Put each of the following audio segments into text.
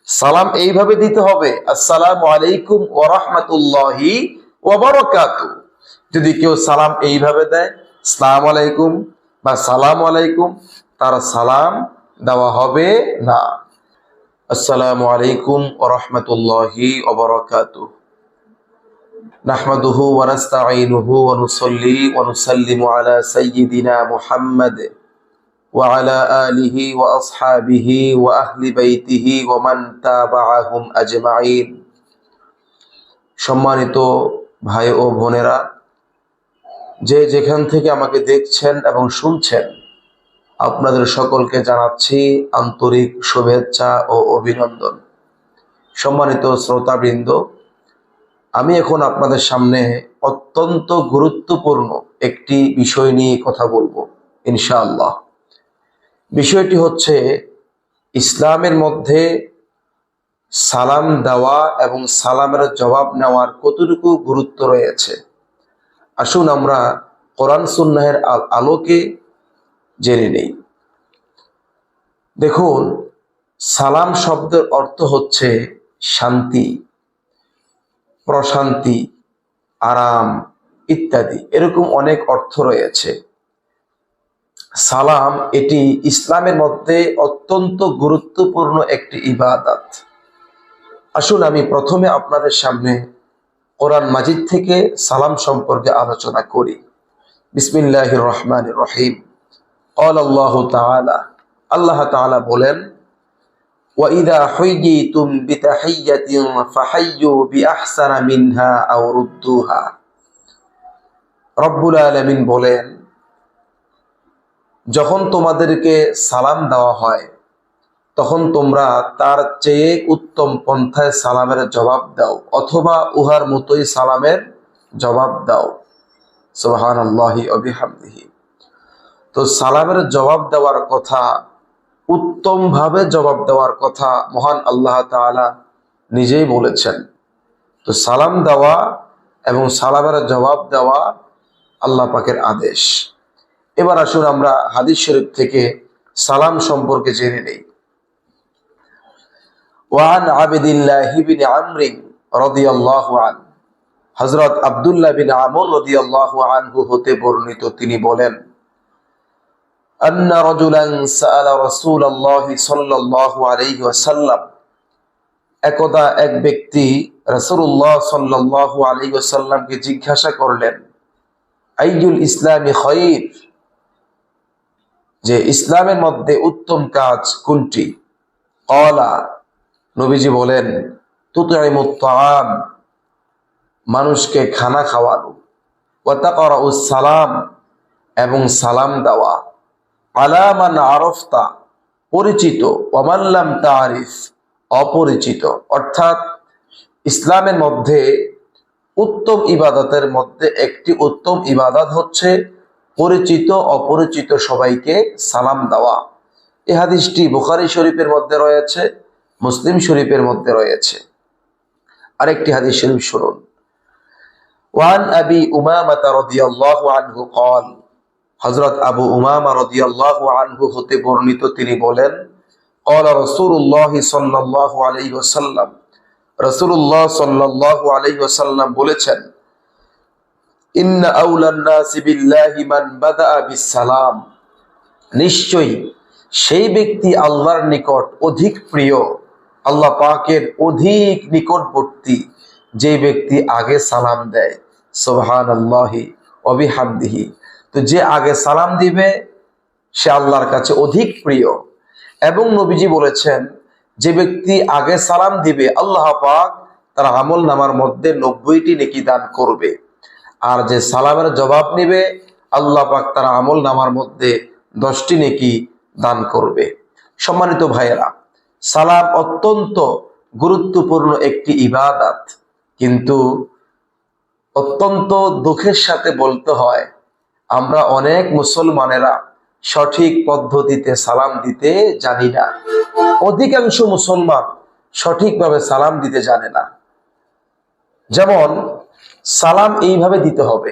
সালাম এইভাবে দিতে হবে, আসসালামু আলাইকুম ওয়া রাহমাতুল্লাহি ওয়া বারাকাতুহু। যদি কেউ সালাম এইভাবে দেয়, আসসালামু আলাইকুম বা সালামু আলাইকুম, তার সালাম দেওয়া হবে না। আসসালামু আলাইকুম ওয়া রাহমাতুল্লাহি ওয়া বারাকাতুহু। নাহমাদুহু ওয়া নাস্তাঈনুহু ওয়া নুসাল্লি ওয়া নুসাল্লিমু আলা সাইয়্যিদিনা মুহাম্মাদ ওয়া আলা আলিহি ওয়া আসহাবিহি ওয়া আহলি বাইতিহি ওয়া মান তাবাআহুম আজমাইন। সম্মানিত ভাই ও বোনেরা, যে যেখান থেকে আমাকে দেখছেন এবং শুনছেন, আপনাদের সকলকে জানাচ্ছি আন্তরিক শুভেচ্ছা ও অভিনন্দন। সম্মানিত শ্রোতাবৃন্দ, আমি এখন আপনাদের সামনে অত্যন্ত গুরুত্বপূর্ণ একটি বিষয় নিয়ে কথা বলবো ইনশাআল্লাহ। বিষয়টি হচ্ছে ইসলামের মধ্যে সালাম দেওয়া এবং সালামের জবাব নেওয়ার কতটুকু গুরুত্ব রয়েছে। আসুন আমরা কোরআন সুন্নাহের আলোকে জেনে নেই। দেখুন, সালাম শব্দের অর্থ হচ্ছে শান্তি, প্রশান্তি, আরাম ইত্যাদি, এরকম অনেক অর্থ রয়েছে। সালাম এটি ইসলামের মধ্যে অত্যন্ত গুরুত্বপূর্ণ একটি ইবাদত। আসুন আমি প্রথমে আপনাদের সামনে কোরআন মাজিদ থেকে সালাম সম্পর্কে আলোচনা করি। বিসমিল্লাহির রহমানির রহিম। ক্বাল আল্লাহু তাআলা, আল্লাহ তাআলা বলেন, ওয়া ইযা হুয়্যিতুম বিতাহিয়্যাতিন ফাহাইয়্যু বিআহসানা মিনহা আও রুদ্দুহা। রব্বুল আলামিন বলেন, যখন তোমাদেরকে সালাম দেওয়া হয় তখন তোমরা তার চেয়ে উত্তম পন্থায় সালামের জবাব দাও অথবা উহার মতোই সালামের জবাব দাও। সুবহানাল্লাহি ওয়া বিহামদিহি। তো সালামের জবাব দেওয়ার কথা, উত্তম ভাবে জবাব দেওয়ার কথা মহান আল্লাহ তাআলা নিজেই বলেছেন। তো সালাম দেওয়া এবং সালামের জবাব দেওয়া আল্লাহ পাকের আদেশ। এবার আসুন আমরা হাদিস শরীফ থেকে সালাম সম্পর্কে জেনে নেই। ওয়ান আবদুল্লাহ বিন আমর রাদিয়াল্লাহু আনহু, হযরত আব্দুল্লাহ বিন আমর রাদিয়াল্লাহু আনহু হতে বর্ণিত, তিনি বলেন, আন্না রাজুলান সাআলা রাসূলুল্লাহ সাল্লাল্লাহু আলাইহি ওয়াসাল্লাম, একদা এক ব্যক্তি রাসূলুল্লাহ সাল্লাল্লাহু আলাইহি ওয়াসাল্লামকে জিজ্ঞাসা করলেন, আইয়ুল ইসলামি খায়র, যে ইসলামের মধ্যে উত্তম কাজ কোনটি? ক্বালা, নবীজি বলেন, তুতঈমুত তাআম, মানুষকে খানা খাওয়ানো, ওয়া তাকরাউস সালাম, এবং সালাম দেওয়া, আলা মান আরাফতা, পরিচিত, ওয়া মান লাম তারিফ, অপরিচিত। অর্থাৎ ইসলামের মধ্যে উত্তম ইবাদতের মধ্যে একটি উত্তম ইবাদত হচ্ছে পরিচিত অপরিচিত সবাইকে সালাম দেওয়া। এই হাদিসটি বুখারী শরীফের মধ্যে রয়েছে, মুসলিম শরীফের মধ্যে রয়েছে। আরেকটি হাদিস শরীফ শুনুন। ওয়ান আবি উমামা রাদিয়াল্লাহু আনহু ক্বাল, হযরত আবু উমামা রাদিয়াল্লাহু আনহু হতে বর্ণিত, তিনি বলেন, ক্বালা রাসূলুল্লাহ সাল্লাল্লাহু আলাইহি ওয়াসাল্লাম, রাসূলুল্লাহ সাল্লাল্লাহু আলাইহি ওয়াসাল্লাম বলেছেন, ইন্না আউলান নাসি বিল্লাহি মান বাদাআ বিস সালাম, নিশ্চয়ই সেই ব্যক্তি আল্লাহর নিকট অধিক প্রিয়, আল্লাহ পাকের অধিক নিকটবর্তী, যে ব্যক্তি আগে সালাম দেয়। সুবহানাল্লাহি ওয়া বিহামদিহি। তো যে আগে সালাম দিবে সে আল্লাহর কাছে অধিক প্রিয়। এবং নবীজি বলেছেন, যে ব্যক্তি আগে সালাম দিবে আল্লাহ পাক তার আমল নামার মধ্যে 90টি নেকি দান করবে, আর যে সালামের জবাব নিবে আল্লাহ পাক তার আমল নামার মধ্যে 10টি নেকি দান করবে। সম্মানিত ভাইয়েরা, সালাম অত্যন্ত গুরুত্বপূর্ণ একটি ইবাদত, কিন্তু অত্যন্ত দুঃখের সাথে বলতে হয়, আমরা অনেক মুসলমানেরা সঠিক পদ্ধতিতে সালাম দিতে জানি না। অধিকাংশ মুসলমান সঠিকভাবে সালাম দিতে জানে না। যেমন সালাম এইভাবে দিতে হবে,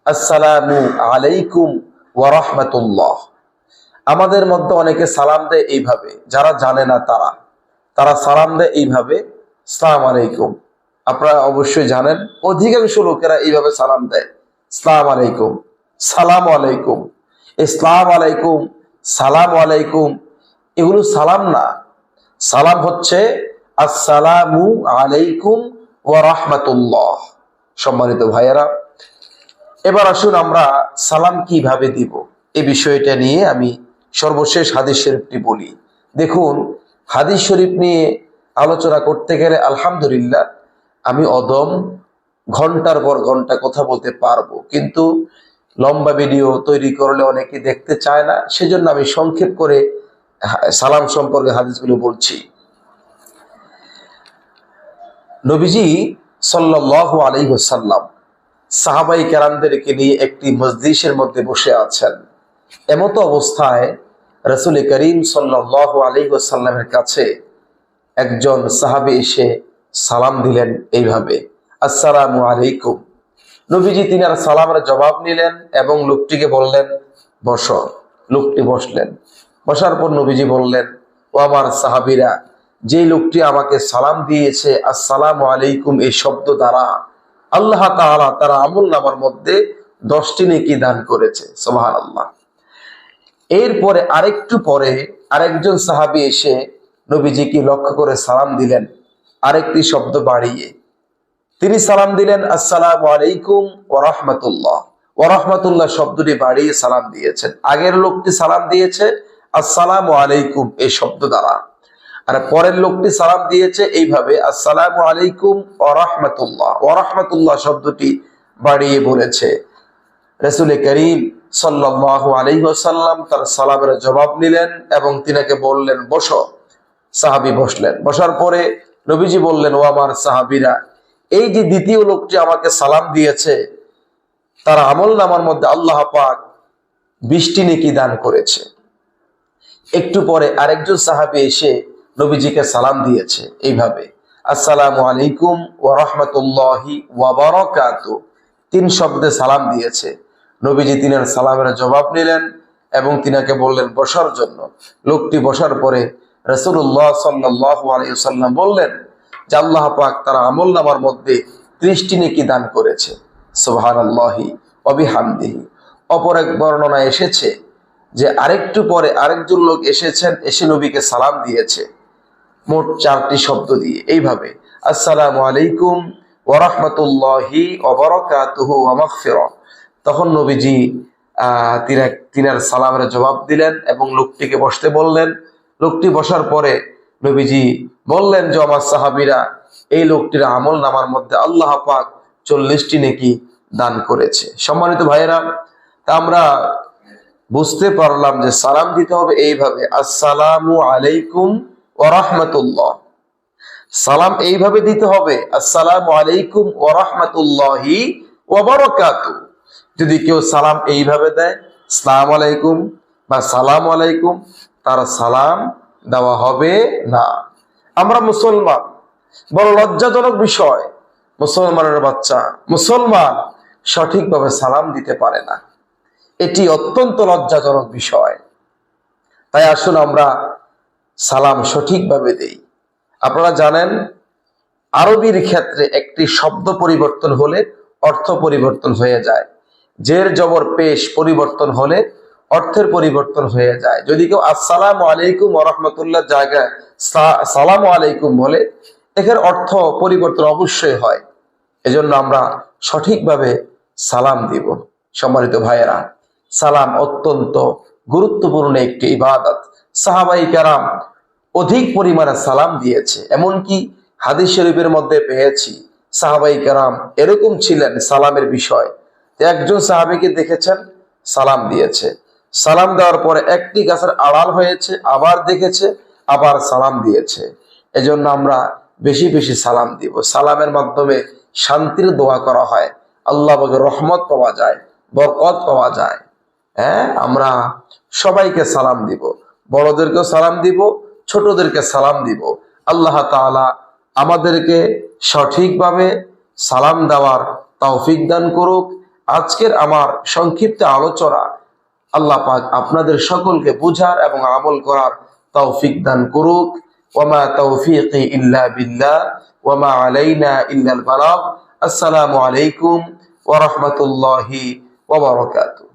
আসসালামু আলাইকুম ওয়া রাহমাতুল্লাহ। আমাদের মধ্যে অনেকে সালাম দেয় এইভাবে, যারা জানে না তারা। তারা সালাম দেয় এইভাবে, সালাম আলাইকুম। আপনারা অবশ্যই জানেন অধিকাংশ লোকেরা এইভাবে সালাম দেয়, সালাম আলাইকুম, সালাম আলাইকুম। ইসলাম আলাইকুম, সালাম আলাইকুম, এগুলো সালাম না। সালাম হচ্ছে আসসালামু আলাইকুম ওয়া রাহমাতুল্লাহ। সম্মানিত ভাইয়েরা, এবার আসুন আমরা সালাম কিভাবে দিব এই বিষয়টা নিয়ে আমি সর্বশেষ হাদিস শরীফটি বলি। দেখুন, হাদিস শরীফ নিয়ে আলোচনা করতে গেলে আলহামদুলিল্লাহ আমি অদম ঘন্টার পর ঘন্টা কথা বলতে পারবো, কিন্তু লম্বা ভিডিও তৈরি করলে অনেকে দেখতে চায় না, সেজন্য আমি সংক্ষেপ করে সালাম সম্পর্কে হাদিসগুলো বলছি। নবীজি সাল্লাল্লাহু আলাইহি ওয়াসাল্লাম সাহাবাই কেরামদেরকে নিয়ে একটি মজলিসের মধ্যে বসে আছেন। এমত অবস্থায় রাসূল করিম সাল্লাল্লাহু আলাইহি ওয়াসাল্লামের কাছে একজন সাহাবী এসে সালাম দিলেন এইভাবে, আসসালামু আলাইকুম। নবীজি তিনার সালামের জবাব নিলেন এবং লোকটিকে বললেন, বসো। লোকটি বসলেন। বসার পর নবীজি বললেন, ও আমার সাহাবীরা, যে লোকটি আমাকে সালাম দিয়েছে আসসালামু আলাইকুম এই শব্দ দ্বারা আল্লাহ তাআলা তার আমলনামার মধ্যে 10টি নেকি দান করেছে। সুবহানাল্লাহ। এরপরে আরেকটু পরে আরেকজন সাহাবী এসে নবীজিকে লক্ষ্য করে সালাম দিলেন আরেকটি শব্দ বাড়িয়ে। তিনি সালাম দিলেন আসসালামু আলাইকুম ওয়া রাহমাতুল্লাহ। ওয়া রাহমাতুল্লাহ শব্দটি বাড়িয়ে সালাম দিয়েছেন। আগের লোকটি সালাম দিয়েছে আসসালামু আলাইকুম এই শব্দ দ্বারা, আর পরের লোকটি সালাম দিয়েছে এইভাবে, আসসালামু আলাইকুম ওয়া রাহমাতুল্লাহ। ওয়া রাহমাতুল্লাহ শব্দটি বাড়িয়ে বলেছে। রাসূল করিম সাল্লাল্লাহু আলাইহি ওয়াসাল্লাম তার সালামের জবাব নিলেন এবং তিনাকে বললেন, বসো। সাহাবী বসলেন। বসার পরে নবীজি বললেন, ও আমার সাহাবীরা, এই যে দ্বিতীয় লোকটি আমাকে সালাম দিয়েছে তার আমলনামার মধ্যে আল্লাহ পাক 20টি নেকি দান করেছে। একটু পরে আরেকজন সাহাবী এসে নবীজিকে সালাম দিয়েছে এইভাবে, আসসালামু আলাইকুম ওয়া রাহমাতুল্লাহি ওয়া বারাকাতুহু। 3 শব্দে সালাম দিয়েছে। নবীজি তিনার সালামের জবাব নিলেন এবং তিনাকে বললেন বসার জন্য। লোকটি বসার পরে রাসূলুল্লাহ সাল্লাল্লাহু আলাইহি ওয়াসাল্লাম বললেন যে আল্লাহ পাক তার আমলনামার মধ্যে 30টি নেকি দান করেছে। সুবহানাল্লাহি ওয়া বিহামদিহি। অপর এক বর্ণনা এসেছে যে আরেকটু পরে আরেকজন লোক এসেছেন, এসে নবীকে সালাম দিয়েছে মোট 4টি শব্দ দিয়ে এইভাবে, আসসালামু আলাইকুম ওয়া রাহমাতুল্লাহি ওয়া বারাকাতুহু ওয়া মাগফিরাহ। তখন নবীজি তিনার সালামের জবাব দিলেন এবং লোকটিকে বসতে বললেন। লোকটি বসার পরে নবীজি বললেন যে আমার সাহাবীরা, এই লোকটির আমলনামার মধ্যে আল্লাহ পাক 40টি নেকি দান করেছে। সম্মানিত ভাইয়েরা, তা আমরা বুঝতে পারলাম যে সালাম দিতে হবে এইভাবে, আসসালামু আলাইকুম ওয়া রাহমাতুল্লাহ। সালাম এইভাবে দিতে হবে, আসসালামু আলাইকুম ওয়া রাহমাতুল্লাহি ওয়া বারাকাতুহু। যদি কেউ সালাম এইভাবে দেয়, আসসালামু আলাইকুম বা সালাম আলাইকুম, তার সালাম দেওয়া হবে না। আমরা মুসলমান, বড় লজ্জাজনক বিষয়, মুসলমানের বাচ্চা মুসলমান সঠিকভাবে সালাম দিতে পারে না। এটি অত্যন্ত লজ্জাজনক বিষয়। তাই আসুন আমরা সালাম সঠিকভাবে দেই। আপনারা জানেন আরবির ক্ষেত্রে একটি শব্দ পরিবর্তন হলে অর্থ পরিবর্তন হয়ে যায়। জের জবর পেশ পরিবর্তন হলে অর্থের পরিবর্তন হয়ে যায়। যদি কেউ আসসালামু আলাইকুম ওয়া রাহমাতুল্লাহ জায়গায় সালামু আলাইকুম বলে, এর অর্থ পরিবর্তন অবশ্যই হয়। এজন্য আমরা সঠিকভাবে সালাম দিব। সম্মানিত ভাইয়েরা, সালাম অত্যন্ত গুরুত্বপূর্ণ একটি ইবাদত। সাহাবাই কেরাম অধিক পরিমাণে সালাম দিয়েছে। এমনকি হাদিস শরীফের মধ্যে পেয়েছি সাহাবাই কেরাম এরকম ছিলেন সালামের বিষয়। একজন সাহাবীকে দেখেছেন সালাম দিয়েছে, সালাম দেওয়ার পরে একটি গাছের আড়াল হয়েছে, আবার দেখেছে, আবার সালাম দিয়েছে। এজন্য আমরা বেশি বেশি সালাম দিব। সালামের মাধ্যমে শান্তির দোয়া করা হয়, আল্লাহ পাকের রহমত পাওয়া যায়, বরকত পাওয়া যায়। হ্যাঁ, আমরা সবাইকে সালাম দিব, বড়দেরকেও সালাম দিব, ছোটদেরকে সালাম দিব। আল্লাহ তাআলা আমাদেরকে সঠিকভাবে সালাম দেওয়ার তৌফিক দান করুক। আজকের আমার সংক্ষিপ্ত আলোচনা আল্লাহ পাক আপনাদের সকলকে বুঝার এবং আমল করার তৌফিক দান করুক। ওয়া মা তাওফীকি ইল্লা বিল্লাহ ওয়া মা আলাইনা ইল্লাল বালাগ। আসসালামু আলাইকুম ওয়া রাহমাতুল্লাহি ওয়া বারাকাতুহু।